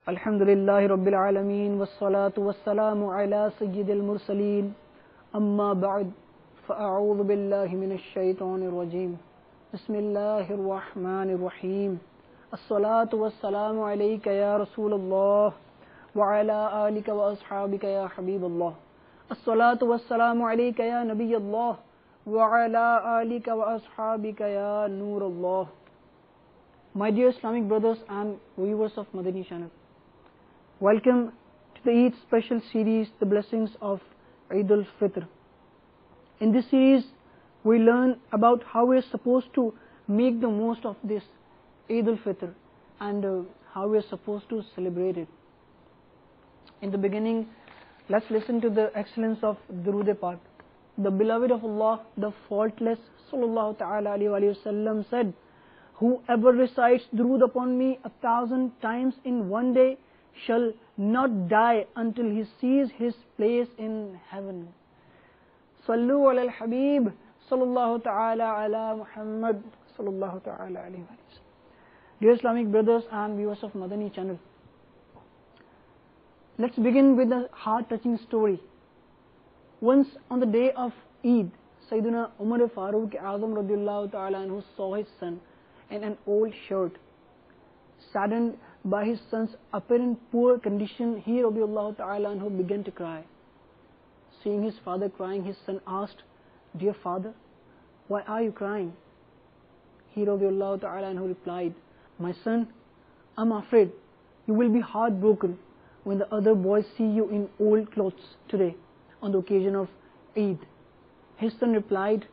Alhamdulillahi Rabbil Alameen, wassalatu wassalamu ala Sayyidil Mursaleen, amma ba'd, fa'a'udhu billahi minash shaitanir rajim. Bismillahir Rahmanir Rahim. As-salatu wassalamu alayka ya Rasulullah, wa ala alika wa ashabika ya Habiballah. As-salatu wassalamu alayka ya Nabiyallah, wa ala alika wa ashabika ya Nurullah. My dear Islamic brothers and viewers of Madani channel, welcome to the Eid special series, The Blessings of Eid al-Fitr. In this series, we learn about how we are supposed to make the most of this Eid al-Fitr and how we are supposed to celebrate it. In the beginning, let's listen to the excellence of Durood Pak. The beloved of Allah, the faultless Sallallahu Ta'ala Alaihi Wasallam said, "Whoever recites Durood upon me 1,000 times in one day shall not die until he sees his place in heaven." Sallu ala al-Habib Sallallahu Ta'ala ala Muhammad Sallallahu Ta'ala Alaihi Wasallam. Dear Islamic brothers and viewers of Madani channel, let's begin with a heart-touching story. Once on the day of Eid, Sayyidina Umar Farooq Azam radiyallahu ta'ala anhu saw his son in an old shirt. Saddened by his son's apparent poor condition, he radiyallahu ta'ala anhu began to cry. Seeing his father crying, his son asked, "Dear father, why are you crying?" He radiyallahu ta'ala anhu replied, "My son, I'm afraid you will be heartbroken when the other boys see you in old clothes today on the occasion of Eid." His son replied,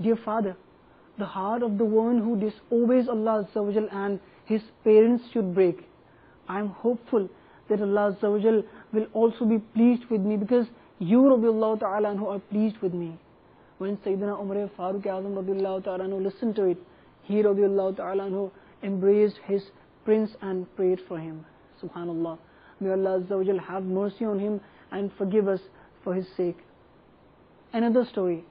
"Dear father, the heart of the one who disobeys Allah Azza wa Jal and his parents should break. I am hopeful that Allah Azza wa Jal will also be pleased with me because you radiyallahu ta'ala anhu are pleased with me." When Sayyidina Umar Farooq Azam radiyallahu ta'ala anhu listened to it, he radiyallahu ta'ala anhu embraced his prince and prayed for him. Subhanallah. May Allah Azza wa Jal have mercy on him and forgive us for his sake. Another story.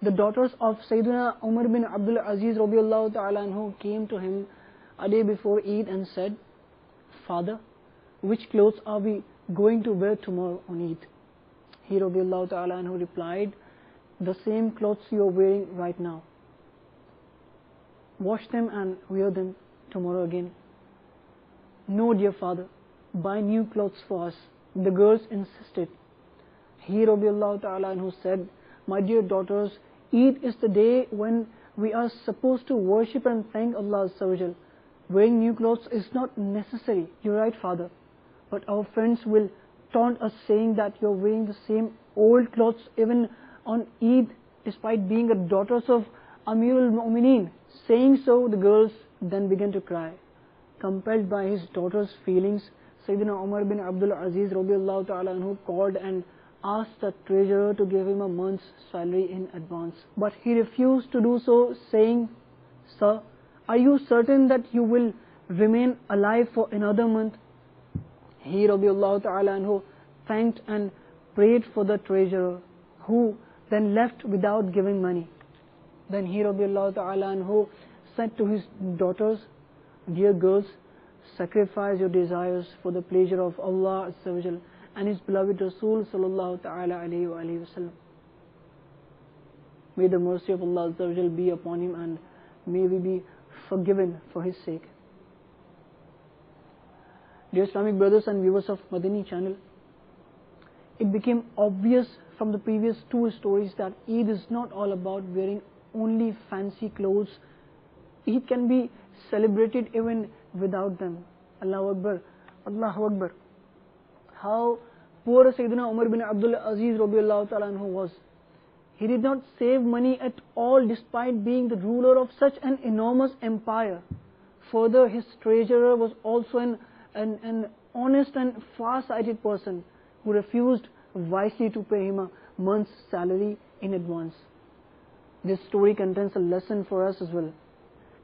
The daughters of Sayyidina Umar bin Abdul Aziz radiyallahu ta'ala anhu came to him a day before Eid and said, "Father, which clothes are we going to wear tomorrow on Eid?" He radiyallahu ta'ala anhu replied, "The same clothes you are wearing right now. Wash them and wear them tomorrow again." "No, dear father, buy new clothes for us," the girls insisted. He radiyallahu ta'ala anhu said, "My dear daughters, Eid is the day when we are supposed to worship and thank Allah Azza wa Jal. Wearing new clothes is not necessary. You're right, father. But our friends will taunt us saying that you're wearing the same old clothes even on Eid despite being the daughters of Amirul Mu'mineen." Saying so, the girls then began to cry. Compelled by his daughter's feelings, Sayyidina Umar bin Abdul Aziz radiyallahu ta'ala anhu called and asked the treasurer to give him a month's salary in advance. But he refused to do so, saying, "Sir, are you certain that you will remain alive for another month?" He radiyallahu ta'ala anhu thanked and prayed for the treasurer, who then left without giving money. Then he radiyallahu ta'ala anhu said to his daughters, "Dear girls, sacrifice your desires for the pleasure of Allah Azza wa Jal and his beloved Rasul sallallahu ta'ala alayhi wa alayhi wa sallam. May the mercy of Allah Azza wa Jal be upon him and may we be forgiven for his sake." Dear Islamic brothers and viewers of Madani channel, it became obvious from the previous two stories that Eid is not all about wearing only fancy clothes. Eid can be celebrated even without them. Allahu Akbar, Allahu Akbar. How poor Sayyidina Umar bin Abdul Aziz radiyallahu ta'ala anhu was. He did not save money at all despite being the ruler of such an enormous empire. Further, his treasurer was also an honest and far-sighted person who refused wisely to pay him a month's salary in advance. This story contains a lesson for us as well.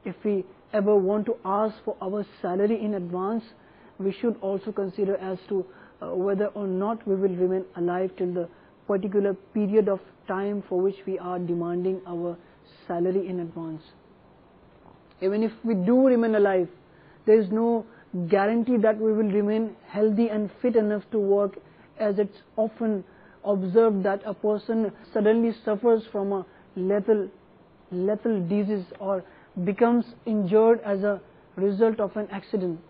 If we ever want to ask for our salary in advance, we should also consider as to whether or not we will remain alive till the particular period of time for which we are demanding our salary in advance. Even if we do remain alive, there is no guarantee that we will remain healthy and fit enough to work, as it's often observed that a person suddenly suffers from a lethal disease or becomes injured as a result of an accident.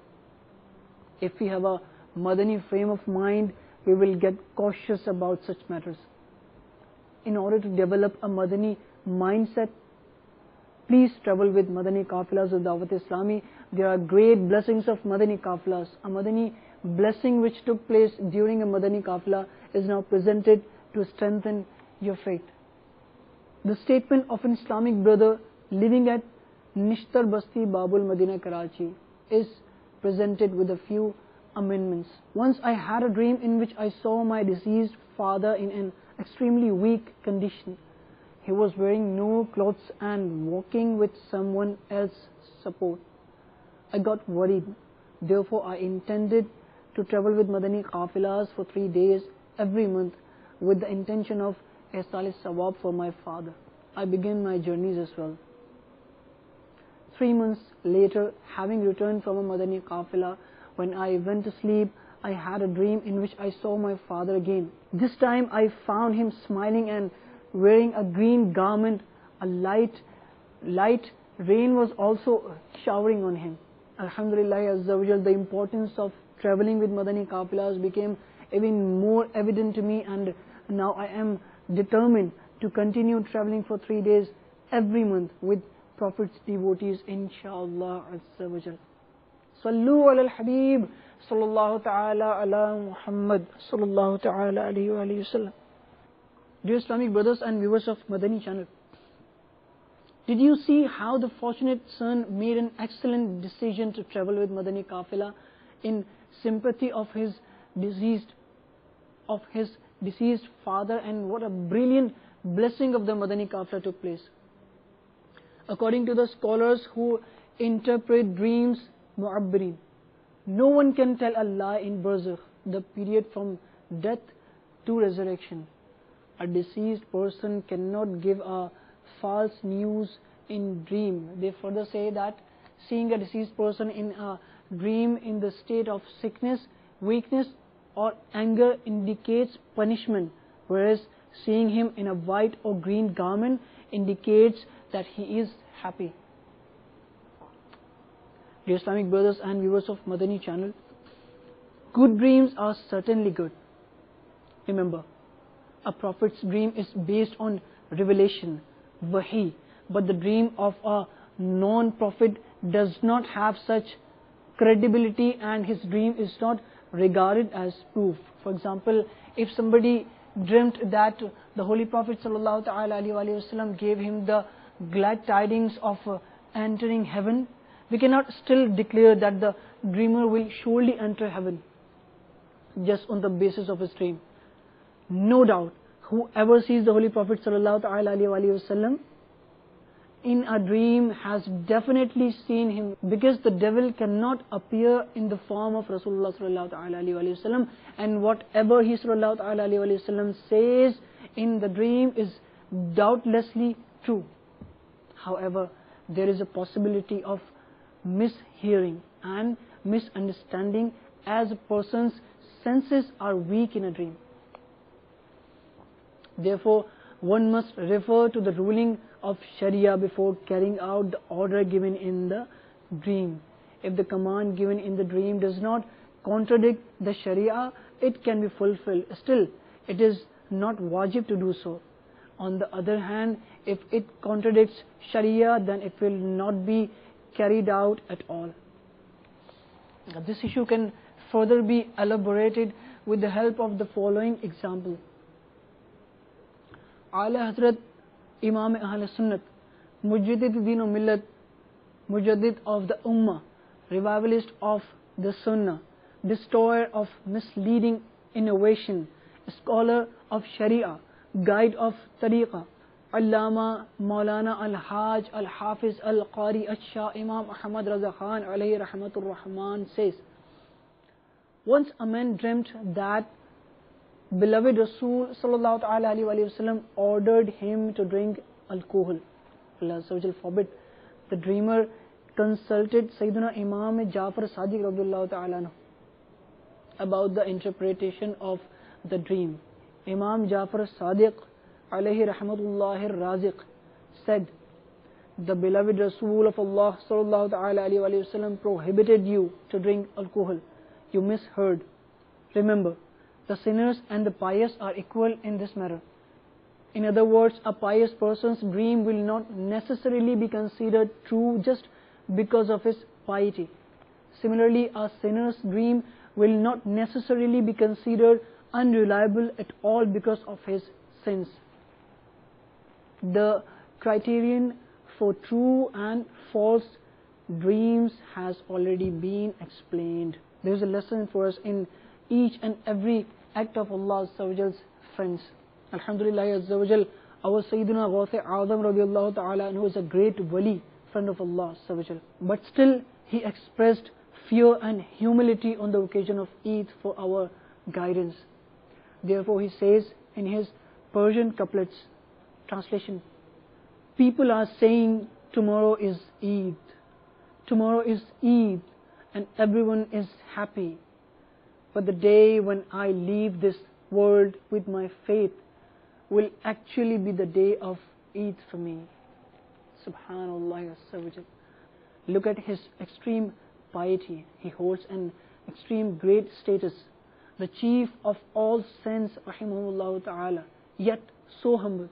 If we have a Madani frame of mind, we will get cautious about such matters. In order to develop a Madani mindset, please travel with Madani Qafilas of Dawat Islami. There are great blessings of Madani Qafilas. A Madani blessing which took place during a Madani Qafila is now presented to strengthen your faith. The statement of an Islamic brother living at Nishtar Basti, Babul Madina, Karachi is presented with a few amendments. Once I had a dream in which I saw my deceased father in an extremely weak condition. He was wearing no clothes and walking with someone else's support. I got worried. Therefore, I intended to travel with Madani Qafilas for 3 days every month with the intention of Ihsal Sawab for my father. I began my journeys as well. 3 months later, having returned from a Madani Qafila, when I went to sleep, I had a dream in which I saw my father again. This time I found him smiling and wearing a green garment. A light rain was also showering on him. Alhamdulillah Azza wa Jal, the importance of traveling with Madani Qafilas became even more evident to me, and now I am determined to continue traveling for 3 days every month with Prophet's devotees, inshallah Azza wa Jal. Sallu ala al-Habib sallallahu ta'ala ala Muhammad sallallahu ta'ala alayhi wa alayhi wa sallam. Dear Islamic brothers and viewers of Madani channel, did you see how the fortunate son made an excellent decision to travel with Madani Qafila in sympathy of his deceased father, and what a brilliant blessing of the Madani Qafila took place. According to the scholars who interpret dreams, Mu'abbirin, no one can tell a lie in Barzakh, the period from death to resurrection. A deceased person cannot give a false news in dream. They further say that seeing a deceased person in a dream in the state of sickness, weakness or anger indicates punishment, whereas seeing him in a white or green garment indicates that he is happy. Dear Islamic brothers and viewers of Madani channel, good dreams are certainly good. Remember, a prophet's dream is based on revelation, wahi, but the dream of a non-prophet does not have such credibility and his dream is not regarded as proof. For example, if somebody dreamt that the Holy Prophet sallallahu ta'ala alayhi wa sallam gave him the glad tidings of entering heaven, we cannot still declare that the dreamer will surely enter heaven just on the basis of his dream. No doubt, whoever sees the Holy Prophet sallallahu ta'ala alayhi wa sallam in a dream has definitely seen him, because the devil cannot appear in the form of Rasulullah sallallahu ta'ala alayhi wa sallam, and whatever he sallallahu ta'ala alayhi wa sallam says in the dream is doubtlessly true. However, there is a possibility of mishearing and misunderstanding as a person's senses are weak in a dream. Therefore, one must refer to the ruling of Sharia before carrying out the order given in the dream. If the command given in the dream does not contradict the Sharia, it can be fulfilled. Still, it is not wajib to do so. On the other hand, if it contradicts Sharia, then it will not be carried out at all. Now, this issue can further be elaborated with the help of the following example. Ala Hazrat Imam Ahl Sunnat, Mujaddid Deen o Millat, Mujaddid of the Ummah, revivalist of the Sunnah, destroyer of misleading innovation, scholar of Sharia, guide of Tariqah, Allama Maulana Al-Haj Al-Hafiz Al-Qari Al-Shah Imam Ahmad Raza Khan alayhi rahmatur rahman says, once a man dreamt that beloved Rasul sallallahu ta'ala alayhi wa sallam ordered him to drink alcohol. Allah forbid. The dreamer consulted Sayyidina Imam Jafar Sadiq radhiyallahu ta'ala anhu about the interpretation of the dream. Imam Jafar Sadiq alayhi rahmatullahi raziq said, the beloved Rasul of Allah sallallahu ta'ala alayhi wa sallam prohibited you to drink alcohol. You misheard. Remember, the sinners and the pious are equal in this matter. In other words, a pious person's dream will not necessarily be considered true just because of his piety. Similarly, a sinner's dream will not necessarily be considered unreliable at all because of his sins. The criterion for true and false dreams has already been explained. There is a lesson for us in each and every act of Allah Azza wa Jal's friends. Alhamdulillah Azza wa Jal, our Sayyidina Ghaus Azam radiallahu ta'ala anhu is a great wali, friend of Allah Azza wa Jal. But still, he expressed fear and humility on the occasion of Eid for our guidance. Therefore, he says in his Persian couplets, translation, people are saying tomorrow is Eid. Tomorrow is Eid and everyone is happy. But the day when I leave this world with my faith will actually be the day of Eid for me. Subhanallah. Look at his extreme piety. He holds an extreme great status, the chief of all saints, rahimahullah ta'ala, yet so humble.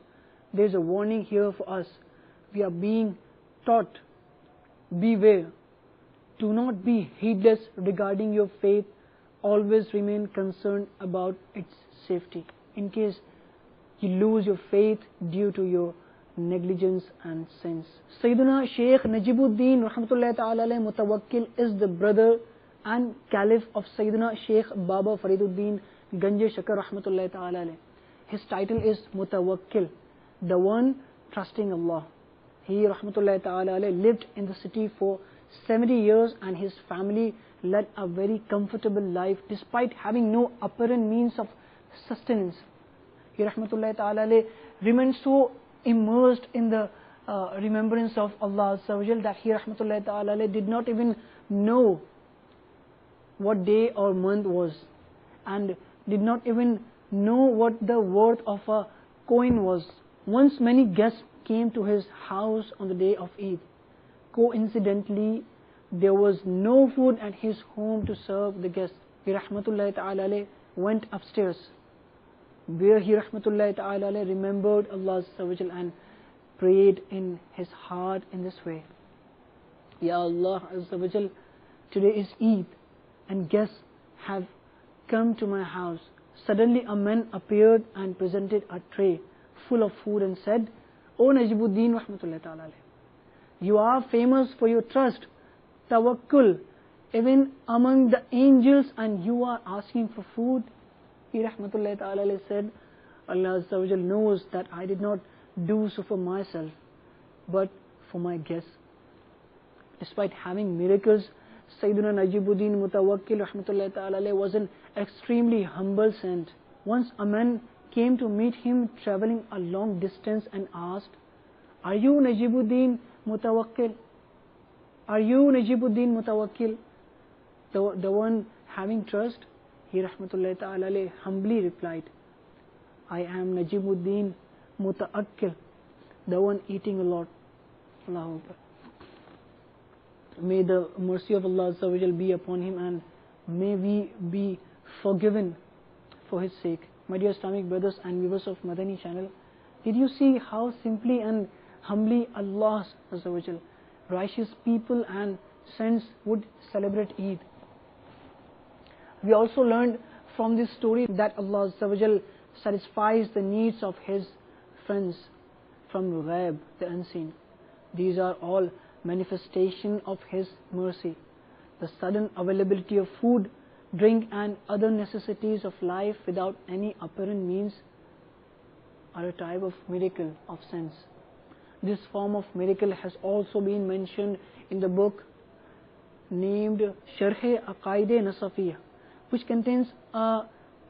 There is a warning here for us. We are being taught, beware, do not be heedless regarding your faith, always remain concerned about its safety, in case you lose your faith due to your negligence and sins. Sayyidina Shaykh Najibuddin rahmatullahi ta'ala alayhi Mutawakkil is the brother and caliph of Sayyidina Shaykh Baba Fariduddin Ganje Shakar rahmatullahi ta'ala alayhi. His title is Mutawakkil, the one trusting Allah. He rahmatullahi ta'ala alayhi lived in the city for 70 years and his family led a very comfortable life despite having no apparent means of sustenance. He rahmatullahi ta'ala alayhi remained so immersed in the remembrance of Allah Azza wa Jal that he rahmatullahi ta'ala alayhi did not even know what day or month was and did not even know what the worth of a coin was. Once many guests came to his house on the day of Eid. Coincidentally, there was no food at his home to serve the guests. He rahmatullahi ta'ala alayhi went upstairs, where he rahmatullahi ta'ala alayhi remembered Allah Azza wa Jal and prayed in his heart in this way. Ya Allah Azza wa Jal, today is Eid and guests have come to my house. Suddenly a man appeared and presented a tray full of food and said, O Najibuddin rahmatullahi ta'ala alayhi, you are famous for your trust, tawakkul, even among the angels, and you are asking for food. He rahmatullahi ta'ala alayhi said, Allah Azza wa Jal knows that I did not do so for myself, but for my guests. Despite having miracles, Sayyidina Najibuddin Mutawakkil rahmatullahi ta'ala alayhi was an extremely humble saint. Once a man came to meet him traveling a long distance and asked, are you Najibuddin Mutawakkil? Are you Najibuddin Mutawakkil, the one having trust? He rahmatullahi ta'ala alayhi humbly replied, I am Najibuddin Mutaakkil, the one eating a lot. Allahu Akbar. May the mercy of Allah Azza wa Jal be upon him and may we be forgiven for his sake. My dear Islamic brothers and viewers of Madani channel, did you see how simply and humbly Allah Azza wa Jal, righteous people and saints would celebrate Eid? We also learned from this story that Allah Azza wa Jal satisfies the needs of His friends from Ghaib, the unseen. These are all manifestation of His mercy. The sudden availability of food, drink and other necessities of life without any apparent means are a type of miracle of sense. This form of miracle has also been mentioned in the book named Sharh Aqaid Nasafiyah, which contains a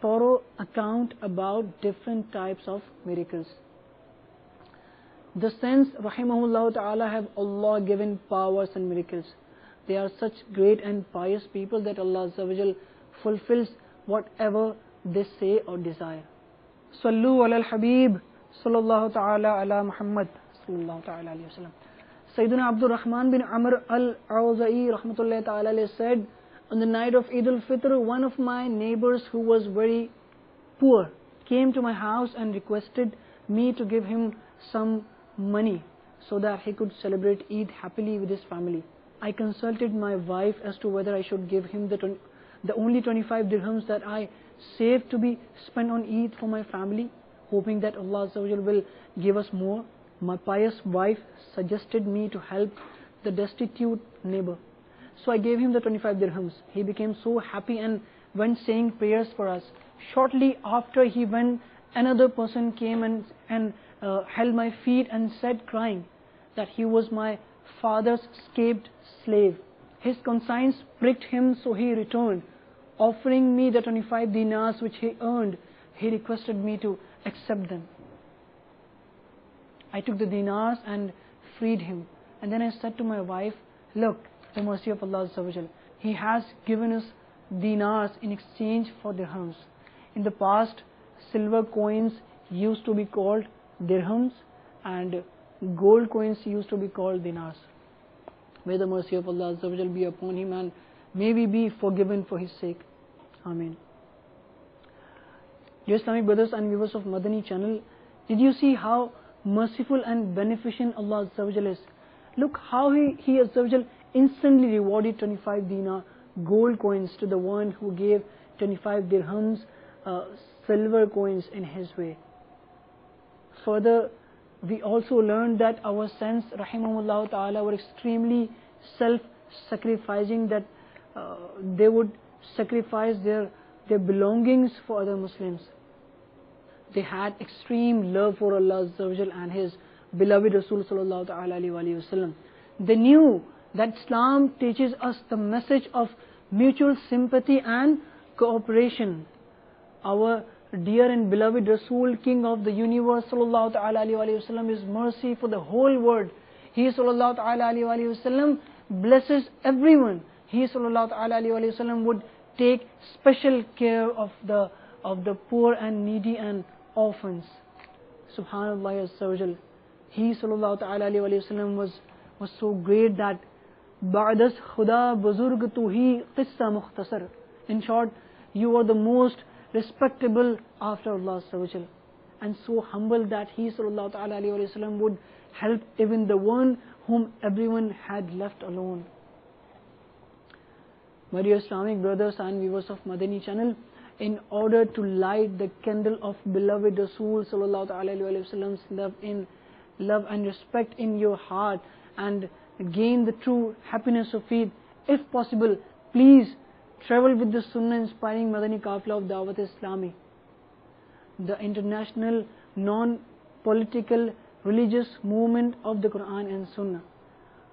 thorough account about different types of miracles. The saints, rahimahullah ta'ala, have Allah given powers and miracles. They are such great and pious people that Allah Azza wa Jal fulfills whatever they say or desire. Sallu ala al-Habib, sallallahu ta'ala ala Muhammad, sallallahu ta'ala alayhi wa sallam. Sayyidina Abdul Rahman bin Amr al-Awza'i, rahmatullahi ta'ala alayhi, said, on the night of Eid al-Fitr, one of my neighbors who was very poor came to my house and requested me to give him some money so that he could celebrate Eid happily with his family. I consulted my wife as to whether I should give him the only 25 dirhams that I saved to be spent on Eid for my family, hoping that Allah Azza wa Jal will give us more. My pious wife suggested me to help the destitute neighbor. So I gave him the 25 dirhams. He became so happy and went saying prayers for us. Shortly after he went, another person came and held my feet and said, crying, that he was my father's escaped slave. His conscience pricked him, so he returned. Offering me the 25 dinars which he earned, he requested me to accept them. I took the dinars and freed him. And then I said to my wife, look, the mercy of Allah Azza wa Jal. He has given us dinars in exchange for dirhams. In the past, silver coins used to be called dirhams and gold coins used to be called dinars. May the mercy of Allah Azza wa Jal be upon him and may we be forgiven for his sake. Ameen. Dear Islamic brothers and viewers of Madani channel, did you see how merciful and beneficent Allah Azza wa Jal is? Look how He Azza wa Jal instantly rewarded 25 dinar gold coins to the one who gave 25 dirhams silver coins in his way. Further, we also learned that our saints, rahimahumullah ta'ala, were extremely self-sacrificing, that they would sacrifice their belongings for other Muslims. They had extreme love for Allah Azza wa Jal and His beloved Rasul sallallahu ta'ala alayhi wa sallam. They knew that Islam teaches us the message of mutual sympathy and cooperation. Our dear and beloved Rasul, King of the universe sallallahu ta'ala alayhi wa sallam, is mercy for the whole world. He sallallahu ta'ala alayhi wa sallam blesses everyone. He sallallahu ta'ala alayhi wa sallam would take special care of the poor and needy and orphans. Subhanallah Azza wa Jal. He sallallahu ta'ala alayhi wa sallam was so great that Ba'das Khuda Buzurg Tu Hi Qissa Mukhtasar. In short, you are the most respectable after Allah Azza wa Jal, and so humble that He sallallahu ta'ala alayhi wa sallam would help even the one whom everyone had left alone. My dear Islamic brothers and viewers of Madani channel, in order to light the candle of beloved Rasul sallallahu ta'ala alayhi wa sallam's love and respect in your heart and gain the true happiness of Eid, if possible, please travel with the Sunnah inspiring Madani Qafla of Dawat Islami, the international non-political religious movement of the Quran and Sunnah,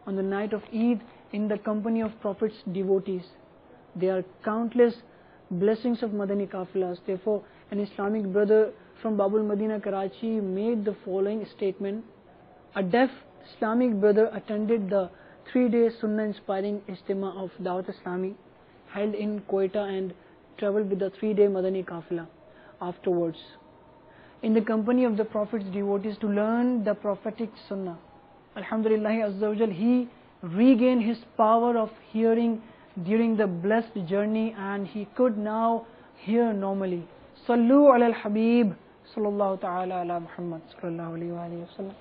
on the night of Eid in the company of Prophet's devotees. There are countless blessings of Madani Qaflas. Therefore, an Islamic brother from Babul Madina, Karachi made the following statement. A deaf Islamic brother attended the 3-day Sunnah inspiring Ijtima of Dawat Islami held in Quetta and travelled with the 3-day Madani Qafla afterwards in the company of the Prophet's devotees to learn the prophetic Sunnah. Alhamdulillah Azza wa Jal, he regained his power of hearing during the blessed journey and he could now hear normally. Sallu ala al-Habib sallallahu ta'ala ala Muhammad sallallahu alayhi wa sallam.